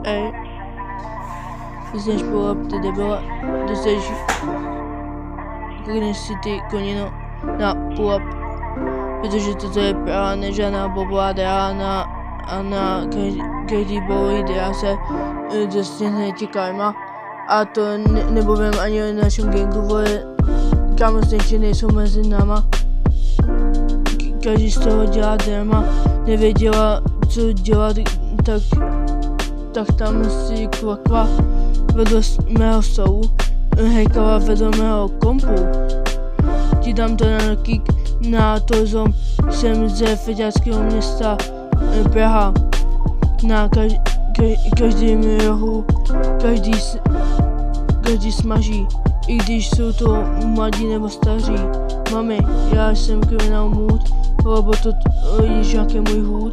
Ej. Ty jsi pull-up, ty debile. Ty jsi... Klikneš si ty konino na pull-up. Protože toto je Praha, ne žádná blbá hra a na každý bolid já se dostane ti karma. A to nebudem ani o našem gangu, vole. Kámostenči nejsou mezi náma. Každý z toho dělá drama. Nevěděla, co dělat, tak tam si kvakva vedle mého stolu. Hejkala vedle mého kompu. Ti dám to na kick na to zom. Jsem ze feťáckého města Praha. Na každém rohu, každý smaží. I když jsou to mladí nebo staří. Mami, já jsem kriminál mood, lebo to je nějaký můj hůd.